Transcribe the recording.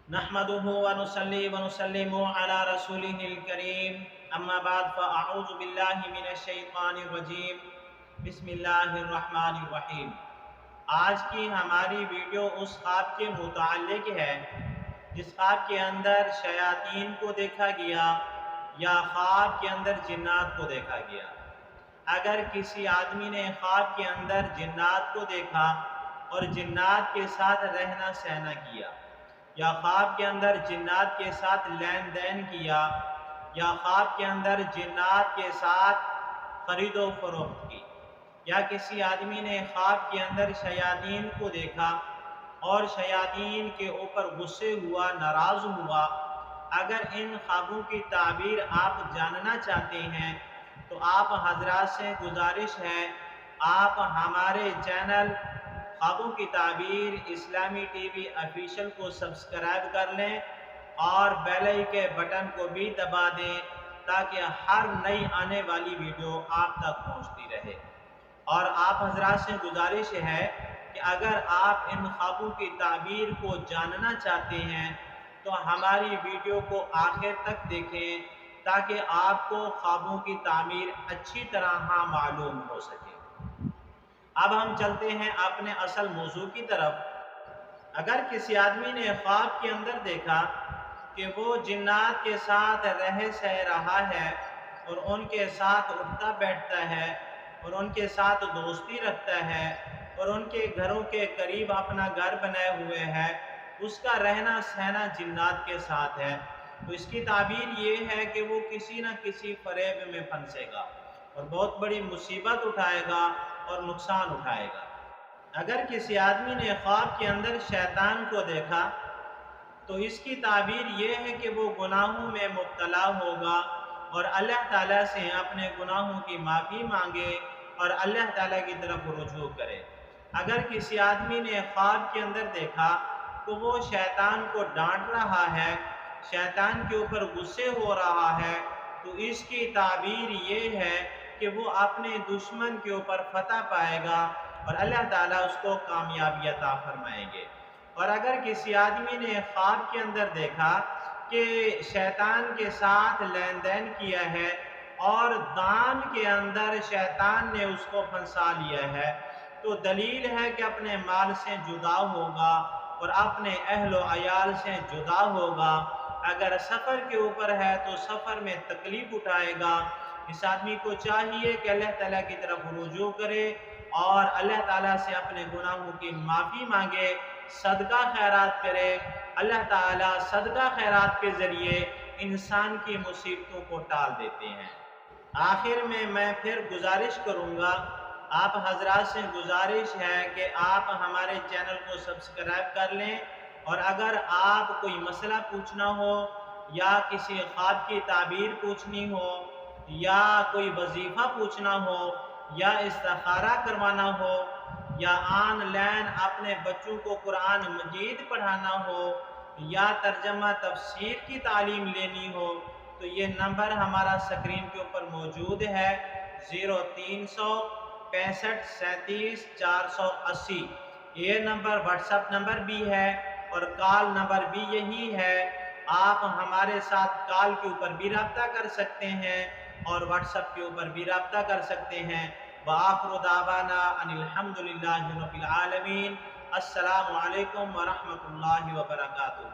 نحمده ونصلي ونسلم على رسوله الكريم اما بعد فاعوذ باللہ من الشیطان الرجیم بسم اللہ الرحمن الرحیم۔ آج کی ہماری ویڈیو اس خواب کے متعلق ہے جس خواب کے اندر شیاطین کو دیکھا گیا یا خواب کے اندر جنات کو دیکھا گیا۔ اگر کسی آدمی نے خواب کے اندر جنات کو دیکھا اور جنات کے ساتھ رہنا سہنا کیا، یا خواب کے اندر جنات کے ساتھ لین دین کیا، یا خواب کے اندر جنات کے ساتھ خرید و فروخت کی، یا کسی آدمی نے خواب کے اندر شیاطین کو دیکھا اور شیاطین کے اوپر غصے ہوا، ناراض ہوا، اگر ان خوابوں کی تعبیر آپ جاننا چاہتے ہیں تو آپ حضرات سے گزارش ہے آپ ہمارے چینل خوابوں کی تعبیر اسلامی ٹی وی آفیشیل کو سبسکرائب کر لیں اور بیل آئیکن کے بٹن کو بھی دبا دیں تاکہ ہر نئی آنے والی ویڈیو آپ تک پہنچتی رہے۔ اور آپ حضرات سے گزارش ہے کہ اگر آپ ان خوابوں کی تعبیر کو جاننا چاہتے ہیں تو ہماری ویڈیو کو آخر تک دیکھیں تاکہ آپ کو خوابوں کی تعبیر اچھی طرح معلوم ہو سکے۔ اب ہم چلتے ہیں اپنے اصل موضوع کی طرف۔ اگر کسی آدمی نے خواب کے اندر دیکھا کہ وہ جنات کے ساتھ رہ سہ رہا ہے اور ان کے ساتھ اٹھتا بیٹھتا ہے اور ان کے ساتھ دوستی رکھتا ہے اور ان کے گھروں کے قریب اپنا گھر بنائے ہوئے ہے، اس کا رہنا سہنا جنات کے ساتھ ہے، تو اس کی تعبیر یہ ہے کہ وہ کسی نہ کسی فریب میں پھنسے گا اور بہت بڑی مصیبت اٹھائے گا اور نقصان اٹھائے گا۔ اگر کسی آدمی نے خواب کے اندر شیطان کو دیکھا تو اس کی تعبیر یہ ہے کہ وہ گناہوں میں مبتلا ہوگا اور اللہ تعالیٰ سے اپنے گناہوں کی معافی مانگے اور اللہ تعالیٰ کی طرف رجوع کرے۔ اگر کسی آدمی نے خواب کے اندر دیکھا تو وہ شیطان کو ڈانٹ رہا ہے، شیطان کے اوپر غصے ہو رہا ہے، تو اس کی تعبیر یہ ہے کہ وہ اپنے دشمن کے اوپر فتح پائے گا اور اللہ تعالیٰ اس کو کامیابی عطا فرمائیں گے۔ اور اگر کسی آدمی نے خواب کے اندر دیکھا کہ شیطان کے ساتھ لین دین کیا ہے اور دان کے اندر شیطان نے اس کو پھنسا لیا ہے، تو دلیل ہے کہ اپنے مال سے جدا ہوگا اور اپنے اہل و عیال سے جدا ہوگا۔ اگر سفر کے اوپر ہے تو سفر میں تکلیف اٹھائے گا۔ اس آدمی کو چاہیے کہ اللہ تعالیٰ کی طرف رجوع کرے اور اللہ تعالیٰ سے اپنے گناہوں کی معافی مانگے، صدقہ خیرات کرے۔ اللہ تعالیٰ صدقہ خیرات کے ذریعے انسان کی مصیبتوں کو ٹال دیتے ہیں۔ آخر میں پھر گزارش کروں گا، آپ حضرات سے گزارش ہے کہ آپ ہمارے چینل کو سبسکرائب کر لیں، اور اگر آپ کوئی مسئلہ پوچھنا ہو یا کسی خواب کی تعبیر پوچھنی ہو یا کوئی وظیفہ پوچھنا ہو یا استخارہ کروانا ہو یا آن لائن اپنے بچوں کو قرآن مجید پڑھانا ہو یا ترجمہ تفسیر کی تعلیم لینی ہو تو یہ نمبر ہمارا سکرین کے اوپر موجود ہے، 0365373480۔ یہ نمبر واٹس ایپ نمبر بھی ہے اور کال نمبر بھی یہی ہے۔ آپ ہمارے ساتھ کال کے اوپر بھی رابطہ کر سکتے ہیں اور واٹس ایپ کے اوپر بھی رابطہ کر سکتے ہیں۔ وآخر دعوانا ان الحمدللہ رب العالمین۔ السلام علیکم ورحمۃ اللہ وبرکاتہ۔